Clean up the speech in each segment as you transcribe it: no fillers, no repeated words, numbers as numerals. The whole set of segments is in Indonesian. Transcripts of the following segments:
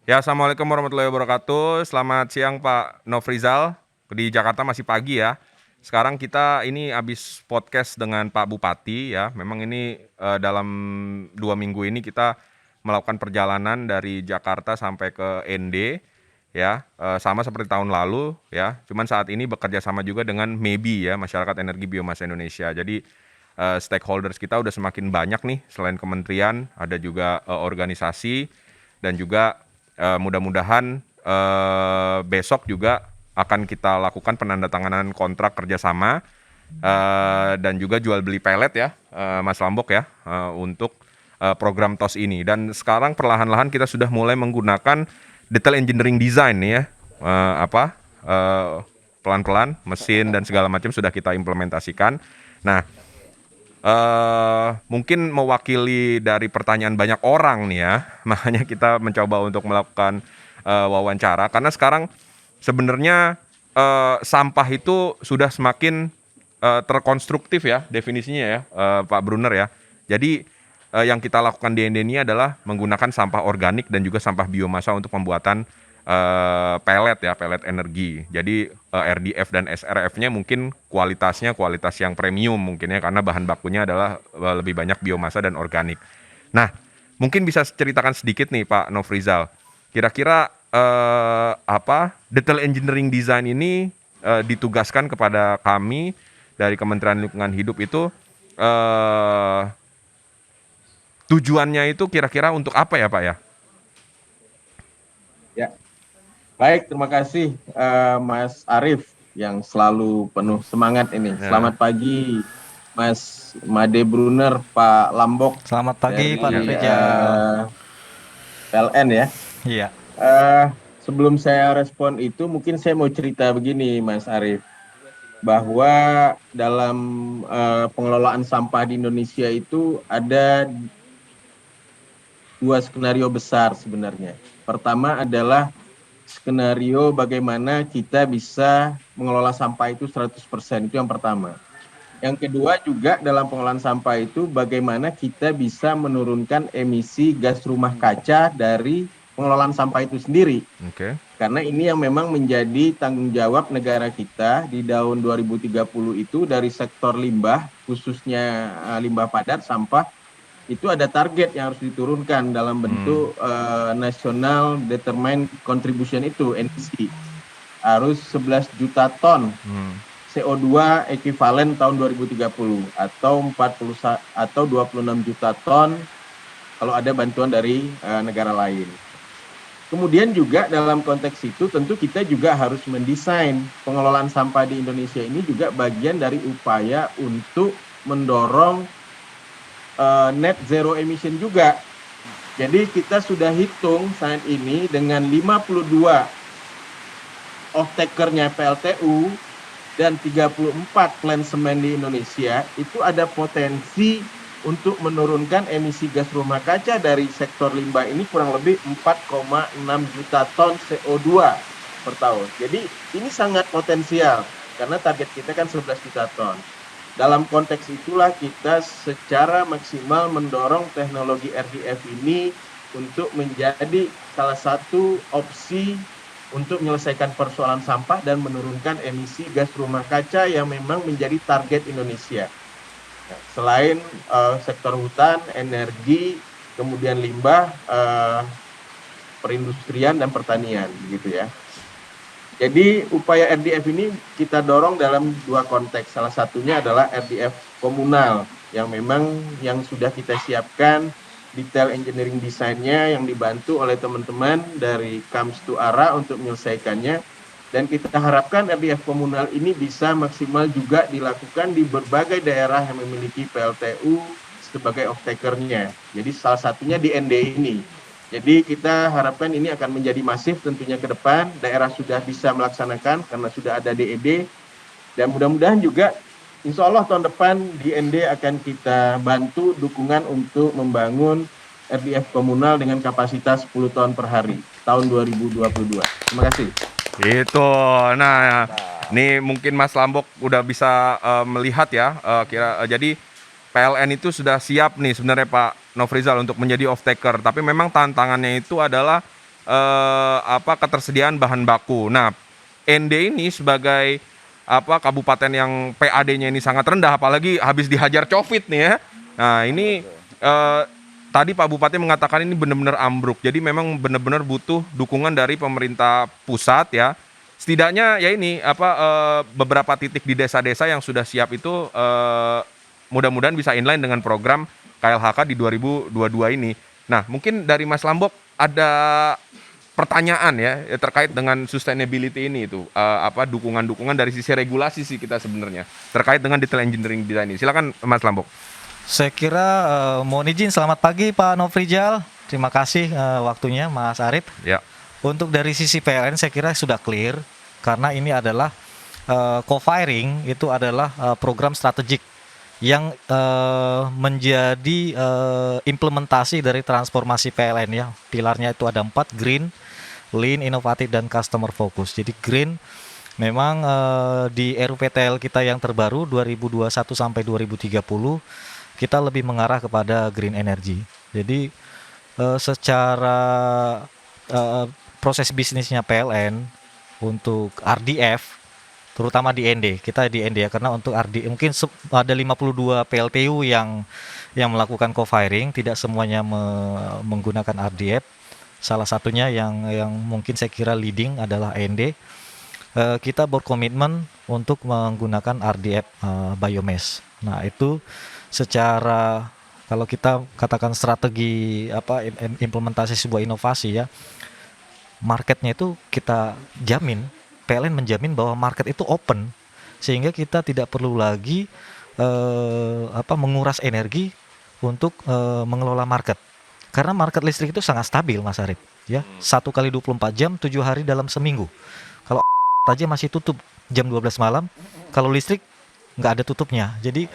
Ya, Assalamualaikum warahmatullahi wabarakatuh. Selamat siang Pak Nofrizal. Di Jakarta masih pagi ya. Sekarang kita ini habis podcast dengan Pak Bupati ya. Memang ini dalam 2 minggu ini kita melakukan perjalanan dari Jakarta sampai ke ND ya. Sama seperti tahun lalu ya. Cuman saat ini bekerja sama juga dengan MEBI ya, Masyarakat Energi Biomasa Indonesia. Jadi stakeholders kita udah semakin banyak nih, selain kementerian ada juga organisasi dan juga mudah-mudahan besok juga akan kita lakukan penandatanganan kontrak kerjasama dan juga jual beli pelet ya, Mas Lambok ya, untuk program TOS ini. Dan sekarang perlahan-lahan kita sudah mulai menggunakan detail engineering design nih ya, pelan-pelan mesin dan segala macam sudah kita implementasikan. Nah, mungkin mewakili dari pertanyaan banyak orang nih ya, makanya kita mencoba untuk melakukan wawancara karena sekarang sebenarnya sampah itu sudah semakin terkonstruktif ya definisinya ya, Pak Brunner ya. Jadi yang kita lakukan di ND ini adalah menggunakan sampah organik dan juga sampah biomasa untuk pembuatan pelet ya, pelet energi. Jadi RDF dan SRF-nya mungkin kualitasnya kualitas yang premium mungkin ya, karena bahan bakunya adalah lebih banyak biomasa dan organik. Nah, mungkin bisa ceritakan sedikit nih Pak Nofrizal, kira-kira detail engineering design ini ditugaskan kepada kami dari Kementerian Lingkungan Hidup itu, tujuannya itu kira-kira untuk apa ya Pak ya? Ya, baik, terima kasih Mas Arief yang selalu penuh semangat ini. Ya. Selamat pagi Mas Made Brunner, Pak Lambok Selamat pagi dari Pak Nofrizal. PLN ya. Iya. Sebelum saya respon itu, mungkin saya mau cerita begini Mas Arief, bahwa dalam pengelolaan sampah di Indonesia itu ada dua skenario besar sebenarnya. Pertama adalah skenario bagaimana kita bisa mengelola sampah itu 100%, itu yang pertama. Yang kedua juga dalam pengelolaan sampah itu bagaimana kita bisa menurunkan emisi gas rumah kaca dari pengelolaan sampah itu sendiri. Oke. Karena ini yang memang menjadi tanggung jawab negara kita di tahun 2030 itu dari sektor limbah, khususnya limbah padat, sampah, itu ada target yang harus diturunkan dalam bentuk National Determined Contribution itu, NDC. Harus 11 juta ton CO2 ekuivalen tahun 2030 atau 26 juta ton kalau ada bantuan dari negara lain. Kemudian juga dalam konteks itu tentu kita juga harus mendesain pengelolaan sampah di Indonesia ini juga bagian dari upaya untuk mendorong net zero emission juga. Jadi kita sudah hitung saat ini dengan 52 off-takernya PLTU dan 34 plant semen di Indonesia, itu ada potensi untuk menurunkan emisi gas rumah kaca dari sektor limbah ini kurang lebih 4,6 juta ton CO2 per tahun. Jadi ini sangat potensial karena target kita kan 11 juta ton. Dalam konteks itulah kita secara maksimal mendorong teknologi RDF ini untuk menjadi salah satu opsi untuk menyelesaikan persoalan sampah dan menurunkan emisi gas rumah kaca yang memang menjadi target Indonesia. Selain sektor hutan, energi, kemudian limbah, perindustrian dan pertanian, gitu ya. Jadi upaya RDF ini kita dorong dalam dua konteks. Salah satunya adalah RDF komunal yang memang yang sudah kita siapkan detail engineering desainnya yang dibantu oleh teman-teman dari Comes to ARA untuk menyelesaikannya. Dan kita harapkan RDF komunal ini bisa maksimal juga dilakukan di berbagai daerah yang memiliki PLTU sebagai off-takernya. Jadi salah satunya di ND ini. Jadi kita harapkan ini akan menjadi masif tentunya ke depan, daerah sudah bisa melaksanakan karena sudah ada DED, dan mudah-mudahan juga insya Allah tahun depan di ND akan kita bantu dukungan untuk membangun RDF komunal dengan kapasitas 10 ton per hari tahun 2022. Terima kasih. Itu, nah ini mungkin Mas Lambok udah bisa melihat ya, jadi PLN itu sudah siap nih sebenarnya Pak Nofrizal untuk menjadi off-taker, tapi memang tantangannya itu adalah ketersediaan bahan baku. Nah, ND ini sebagai kabupaten yang PAD-nya ini sangat rendah, apalagi habis dihajar COVID nih ya. Nah, ini tadi Pak Bupati mengatakan ini benar-benar ambruk. Jadi memang benar-benar butuh dukungan dari pemerintah pusat ya. Setidaknya ya ini beberapa titik di desa-desa yang sudah siap itu mudah-mudahan bisa inline dengan program KLHK di 2022 ini. Nah, mungkin dari Mas Lambok ada pertanyaan ya terkait dengan sustainability ini itu dukungan-dukungan dari sisi regulasi sih kita sebenarnya terkait dengan detail engineering design ini. Silakan Mas Lambok. Saya kira mohon izin selamat pagi Pak Nofrijal. Terima kasih waktunya Mas Arif. Ya. Untuk dari sisi PLN saya kira sudah clear karena ini adalah co-firing itu adalah program strategik yang menjadi implementasi dari transformasi PLN ya. Pilarnya itu ada 4, green, lean, inovatif, dan customer focus. Jadi green memang di RUPTL kita yang terbaru 2021 sampai 2030 kita lebih mengarah kepada green energy. Jadi secara proses bisnisnya PLN untuk RDF terutama di ND, kita di ND ya, karena untuk RD mungkin ada 52 PLTU yang melakukan co-firing, tidak semuanya menggunakan RDF. Salah satunya yang mungkin saya kira leading adalah ND. Kita berkomitmen untuk menggunakan RDF biomass. Nah, itu secara kalau kita katakan strategi implementasi sebuah inovasi ya, marketnya itu kita jamin, PLN menjamin bahwa market itu open sehingga kita tidak perlu lagi menguras energi untuk mengelola market. Karena market listrik itu sangat stabil Mas Arif ya. 1 kali 24 jam 7 hari dalam seminggu. Kalau aja masih tutup jam 12 malam, kalau listrik nggak ada tutupnya. Jadi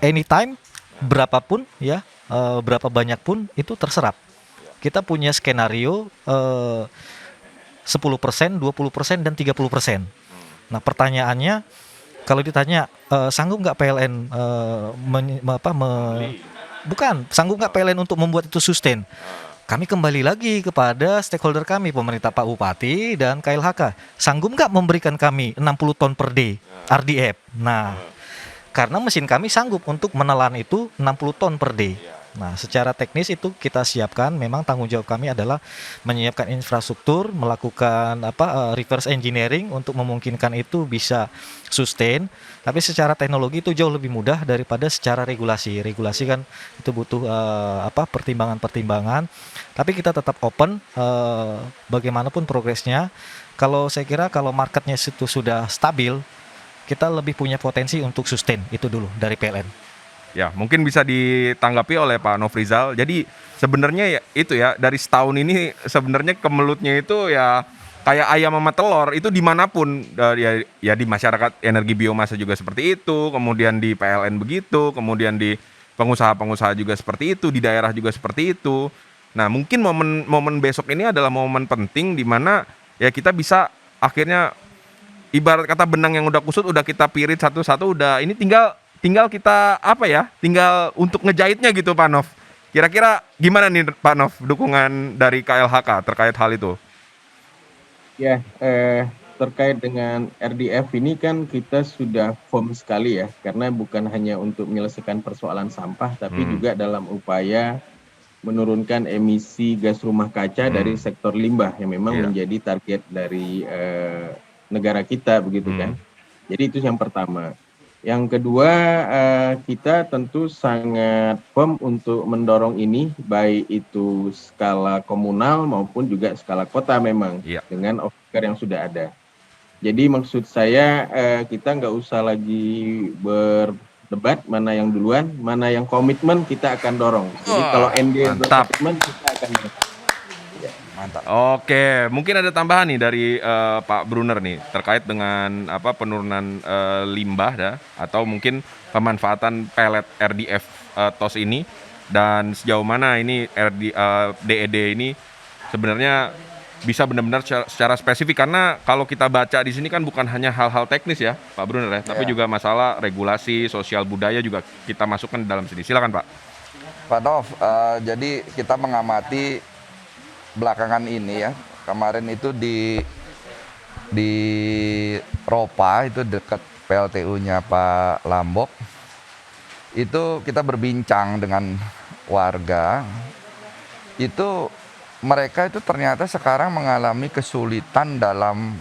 anytime berapapun ya, berapa banyak pun itu terserap. Kita punya skenario 10%, 20%, dan 30%. Nah, pertanyaannya kalau ditanya sanggup nggak PLN sanggup nggak PLN untuk membuat itu sustain? Kami kembali lagi kepada stakeholder kami, pemerintah Pak Bupati dan KLHK. Sanggup nggak memberikan kami 60 ton per day RDF? Nah, karena mesin kami sanggup untuk menelan itu 60 ton per day. Nah, secara teknis itu kita siapkan. Memang tanggung jawab kami adalah menyiapkan infrastruktur, melakukan reverse engineering untuk memungkinkan itu bisa sustain. Tapi secara teknologi itu jauh lebih mudah daripada secara regulasi. Regulasi kan itu butuh pertimbangan-pertimbangan. Tapi kita tetap open bagaimanapun progresnya. Kalau saya kira kalau marketnya itu sudah stabil, kita lebih punya potensi untuk sustain itu dulu dari PLN. Ya, mungkin bisa ditanggapi oleh Pak Nofrizal. Jadi sebenarnya ya itu ya, dari setahun ini sebenarnya kemelutnya itu ya kayak ayam sama telur, itu dimanapun ya di masyarakat energi biomasa juga seperti itu, kemudian di PLN begitu, kemudian di pengusaha-pengusaha juga seperti itu, di daerah juga seperti itu. Nah, mungkin momen besok ini adalah momen penting di mana ya kita bisa akhirnya ibarat kata benang yang udah kusut udah kita pirit satu-satu, udah ini tinggal kita tinggal untuk ngejahitnya gitu Pak Nov. Kira-kira gimana nih Pak Nov dukungan dari KLHK terkait hal itu? Ya, terkait dengan RDF ini kan kita sudah firm sekali ya, karena bukan hanya untuk menyelesaikan persoalan sampah, tapi juga dalam upaya menurunkan emisi gas rumah kaca dari sektor limbah yang memang menjadi target dari negara kita begitu kan. Jadi itu yang pertama. Yang kedua, kita tentu sangat firm untuk mendorong ini, baik itu skala komunal maupun juga skala kota memang, dengan off-taker yang sudah ada. Jadi maksud saya, kita nggak usah lagi berdebat mana yang duluan, mana yang komitmen kita akan dorong. Jadi kalau ND berkomitmen, kita akan dorong. Mantap. Oke, mungkin ada tambahan nih dari Pak Brunner nih terkait dengan penurunan limbah atau mungkin pemanfaatan pelet RDF TOS ini, dan sejauh mana ini DED ini sebenarnya bisa benar-benar secara spesifik, karena kalau kita baca di sini kan bukan hanya hal-hal teknis ya Pak Brunner ya, tapi juga masalah regulasi, sosial budaya juga kita masukkan dalam sini. Silakan Pak. Pak Nov, jadi kita mengamati belakangan ini ya, kemarin itu di Ropa itu dekat PLTU-nya Pak Lambok, itu kita berbincang dengan warga, itu mereka itu ternyata sekarang mengalami kesulitan dalam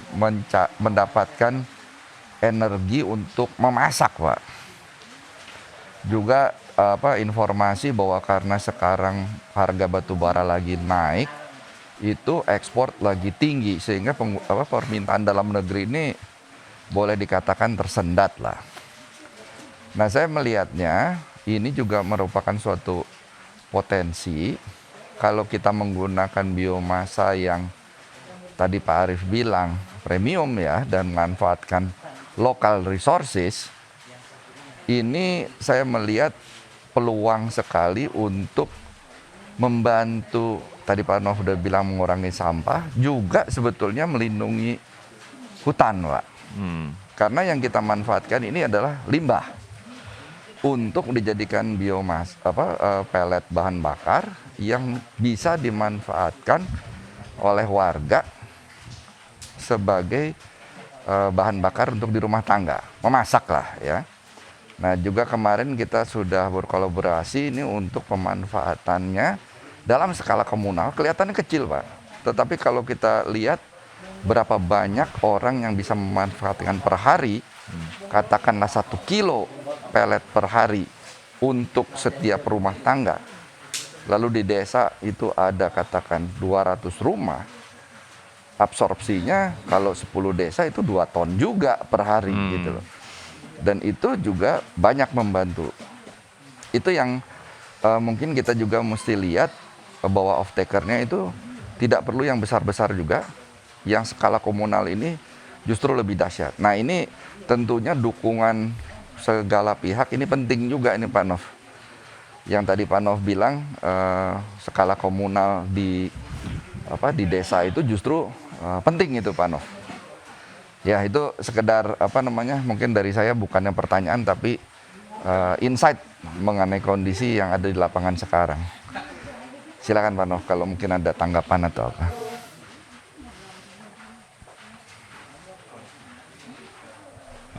mendapatkan energi untuk memasak, Pak. Juga informasi bahwa karena sekarang harga batu bara lagi naik, itu ekspor lagi tinggi sehingga permintaan dalam negeri ini boleh dikatakan tersendat lah. Nah, saya melihatnya ini juga merupakan suatu potensi kalau kita menggunakan biomasa yang tadi Pak Arief bilang premium ya, dan manfaatkan local resources. Ini saya melihat peluang sekali untuk membantu, tadi Pak Nov sudah bilang mengurangi sampah, juga sebetulnya melindungi hutan, Pak. Karena yang kita manfaatkan ini adalah limbah untuk dijadikan biomas, pelet bahan bakar yang bisa dimanfaatkan oleh warga sebagai bahan bakar untuk di rumah tangga, memasak lah ya. Nah, juga kemarin kita sudah berkolaborasi ini untuk pemanfaatannya dalam skala komunal. Kelihatannya kecil, Pak. Tetapi kalau kita lihat berapa banyak orang yang bisa memanfaatkan per hari, katakanlah 1 kilo pelet per hari untuk setiap rumah tangga. Lalu di desa itu ada katakan 200 rumah. Absorpsinya kalau 10 desa itu 2 ton juga per hari gitu loh. Dan itu juga banyak membantu. Itu yang mungkin kita juga mesti lihat bahwa off-takernya itu tidak perlu yang besar-besar juga. Yang skala komunal ini justru lebih dahsyat. Nah, ini tentunya dukungan segala pihak ini penting juga ini Pak Nov. Yang tadi Pak Nov bilang skala komunal di desa itu justru penting itu Pak Nov. Ya, itu sekedar mungkin dari saya bukannya pertanyaan tapi insight mengenai kondisi yang ada di lapangan sekarang. Silakan Pak Nov kalau mungkin ada tanggapan atau apa.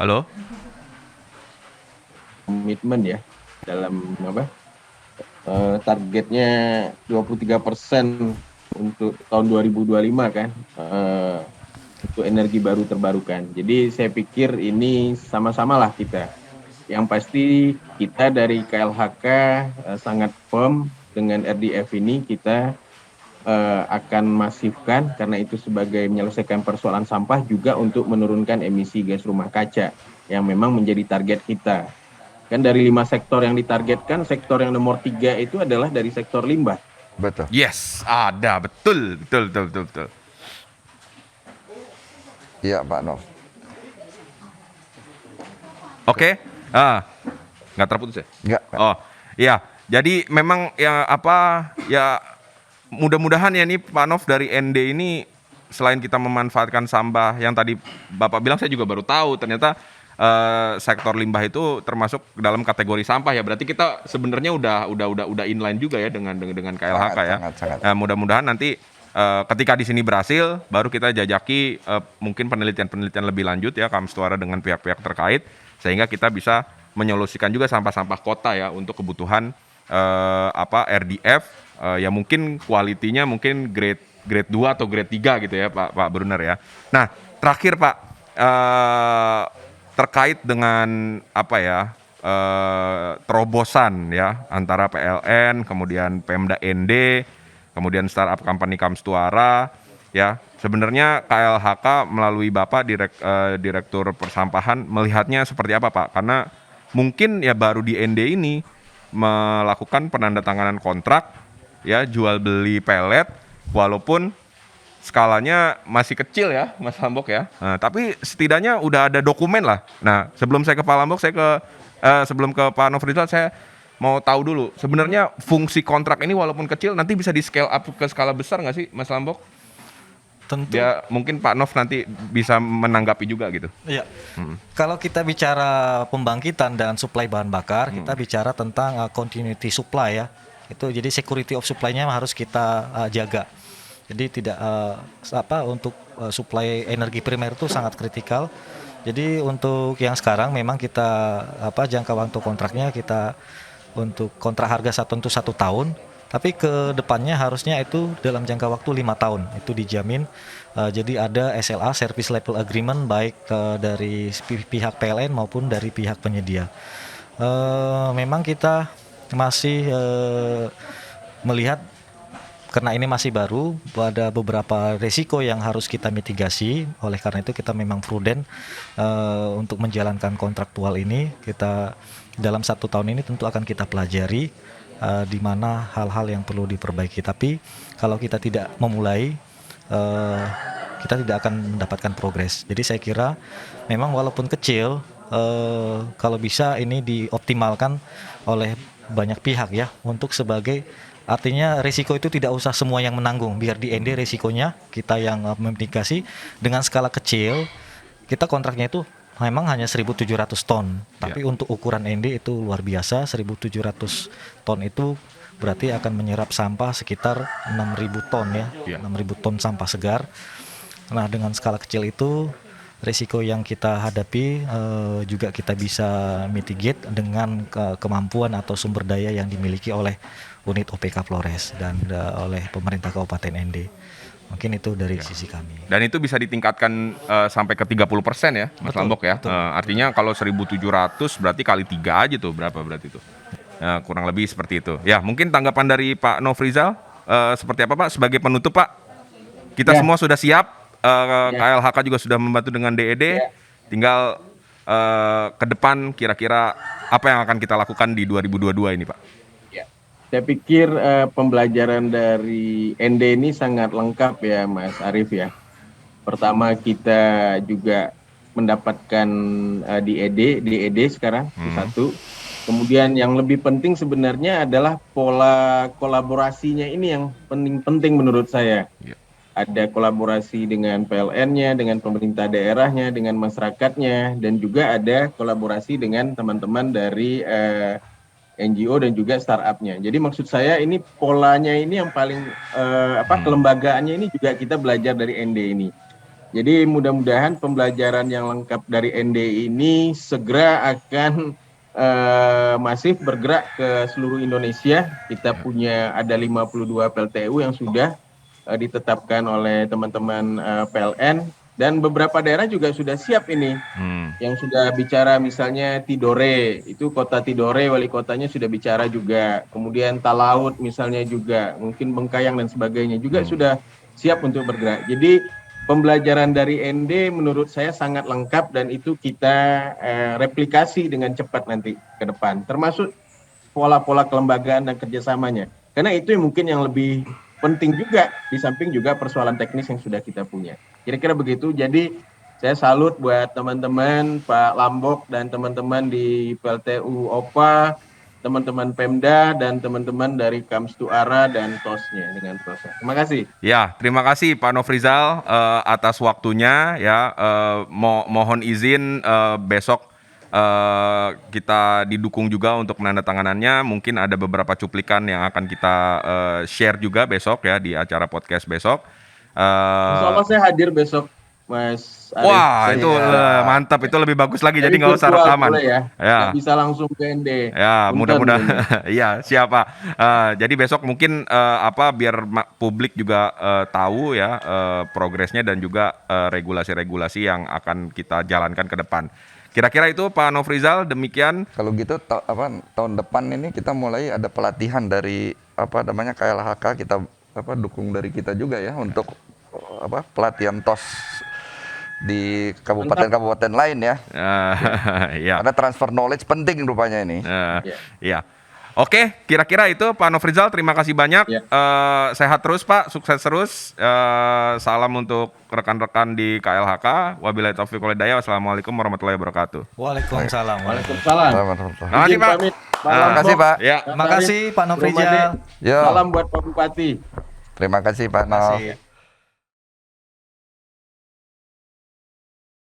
Halo? Komitmen ya dalam targetnya 23% untuk tahun 2025 kan. Untuk energi baru terbarukan. Jadi saya pikir ini sama-samalah kita. Yang pasti kita dari KLHK sangat firm dengan RDF ini, kita akan masifkan karena itu sebagai menyelesaikan persoalan sampah juga untuk menurunkan emisi gas rumah kaca yang memang menjadi target kita. Kan dari 5 sektor yang ditargetkan, sektor yang nomor 3 itu adalah dari sektor limbah. Betul. Yes, ada, betul. Iya Pak Nov. Oke, nggak terputus ya? Enggak. Oh, iya. Jadi memang mudah-mudahan ya nih Pak Nov dari ND ini selain kita memanfaatkan sampah yang tadi Bapak bilang, saya juga baru tahu ternyata sektor limbah itu termasuk dalam kategori sampah ya. Berarti kita sebenarnya udah inline juga ya dengan KLHK ya. Sangat. Nah, mudah-mudahan nanti ketika di sini berhasil, baru kita jajaki mungkin penelitian lebih lanjut ya Kamstuara dengan pihak-pihak terkait, sehingga kita bisa menyolusikan juga sampah-sampah kota ya untuk kebutuhan RDF ya, mungkin kualitinya mungkin grade 2 atau grade 3 gitu ya Pak Brunner ya. Nah, terakhir Pak, terkait dengan terobosan ya antara PLN, kemudian Pemda ND, kemudian startup company Kamstuara ya. Sebenarnya KLHK melalui Bapak Direktur Persampahan melihatnya seperti apa Pak? Karena mungkin ya baru di ND ini melakukan penandatanganan kontrak ya jual beli pelet walaupun skalanya masih kecil ya Mas Lambok ya. Nah, tapi setidaknya udah ada dokumen lah. Nah, sebelum saya ke Pak Lambok, sebelum ke Pak Nofrizal, saya mau tahu dulu sebenarnya fungsi kontrak ini walaupun kecil nanti bisa di scale up ke skala besar nggak sih Mas Lambok? Tentu. Ya mungkin Pak Nov nanti bisa menanggapi juga gitu. Iya. Kalau kita bicara pembangkitan dan supply bahan bakar, kita bicara tentang continuity supply ya. Itu jadi security of supply-nya harus kita jaga. Jadi tidak untuk suplai energi primer itu sangat kritikal. Jadi untuk yang sekarang memang kita jangka waktu kontraknya kita untuk kontrak harga untuk 1 tahun, tapi ke depannya harusnya itu dalam jangka waktu 5 tahun itu dijamin. Jadi ada SLA Service Level Agreement baik dari pihak PLN maupun dari pihak penyedia. Memang kita masih melihat karena ini masih baru, ada beberapa risiko yang harus kita mitigasi. Oleh karena itu kita memang prudent untuk menjalankan kontraktual ini. Kita dalam 1 tahun ini tentu akan kita pelajari di mana hal-hal yang perlu diperbaiki. Tapi kalau kita tidak memulai, kita tidak akan mendapatkan progres. Jadi saya kira memang walaupun kecil, kalau bisa ini dioptimalkan oleh banyak pihak ya untuk sebagai artinya risiko itu tidak usah semua yang menanggung, biar di ND risikonya kita yang memitigasi dengan skala kecil. Kita kontraknya itu memang hanya 1.700 ton, tapi untuk ukuran ND itu luar biasa. 1.700 ton itu berarti akan menyerap sampah sekitar 6.000 ton ya, 6.000 ton sampah segar. Nah dengan skala kecil itu risiko yang kita hadapi juga kita bisa mitigate dengan kemampuan atau sumber daya yang dimiliki oleh unit OPK Flores dan oleh pemerintah Kabupaten ND. Mungkin itu dari sisi kami. Dan itu bisa ditingkatkan sampai ke 30% ya, Mas Lambok ya. Artinya kalau 1.700 berarti kali 3 aja tuh, berapa berarti itu? Kurang lebih seperti itu. Ya, mungkin tanggapan dari Pak Nofrizal seperti apa Pak? Sebagai penutup Pak, kita semua sudah siap. KLHK juga sudah membantu dengan DED. Tinggal ke depan kira-kira apa yang akan kita lakukan di 2022 ini Pak? Saya pikir pembelajaran dari ND ini sangat lengkap ya Mas Arief ya. Pertama kita juga mendapatkan DED sekarang satu. Kemudian yang lebih penting sebenarnya adalah pola kolaborasinya ini yang penting menurut saya. Ada kolaborasi dengan PLN-nya, dengan pemerintah daerahnya, dengan masyarakatnya, dan juga ada kolaborasi dengan teman-teman dari NGO dan juga startup-nya. Jadi maksud saya ini polanya ini yang paling kelembagaannya ini juga kita belajar dari ND ini. Jadi mudah-mudahan pembelajaran yang lengkap dari ND ini segera akan masif bergerak ke seluruh Indonesia. Kita punya ada 52 PLTU yang sudah ditetapkan oleh teman-teman PLN. Dan beberapa daerah juga sudah siap ini, yang sudah bicara misalnya Tidore, itu kota Tidore, wali kotanya sudah bicara juga. Kemudian Talaut misalnya juga, mungkin Bengkayang dan sebagainya juga sudah siap untuk bergerak. Jadi pembelajaran dari ND menurut saya sangat lengkap dan itu kita replikasi dengan cepat nanti ke depan. Termasuk pola-pola kelembagaan dan kerjasamanya. Karena itu yang mungkin yang lebih penting juga, di samping juga persoalan teknis yang sudah kita punya. Kira-kira begitu. Jadi saya salut buat teman-teman Pak Lambok dan teman-teman di PLTU OPA, teman-teman Pemda dan teman-teman dari Kamstuara dan TOS-nya dengan TOS-nya. Terima kasih. Ya, terima kasih Pak Nofrizal atas waktunya ya. Mohon izin besok kita didukung juga untuk penandatanganannya. Mungkin ada beberapa cuplikan yang akan kita share juga besok ya di acara podcast besok. Insya Allah saya hadir besok, Mas Arief. Wah, itu mantap. Itu lebih bagus lagi. Jadi nggak usah rekaman. Ya. Nggak bisa langsung ke ND. Ya, mudah-mudahan. Iya, siapa. Jadi besok mungkin biar publik juga tahu ya progresnya dan juga regulasi-regulasi yang akan kita jalankan ke depan. Kira-kira itu Pak Nofrizal, demikian. Kalau gitu tahun depan ini kita mulai ada pelatihan dari KLHK, kita dukung dari kita juga ya untuk pelatihan TOS di kabupaten-kabupaten lain ya. Iya. Karena transfer knowledge penting rupanya ini. Iya. Oke, kira-kira itu Pak Nofrizal, terima kasih banyak. Sehat terus Pak, sukses terus. Salam untuk rekan-rekan di KLHK. Wabillahi taufiq wal hidayah. Wassalamualaikum warahmatullahi wabarakatuh. Waalaikumsalam. Waalaikumsalam. Terima kasih Pak. Terima kasih Pak. Ya. Terima kasih Pak Nofrizal. Salam buat Pak Bupati. Terima kasih Pak Nof.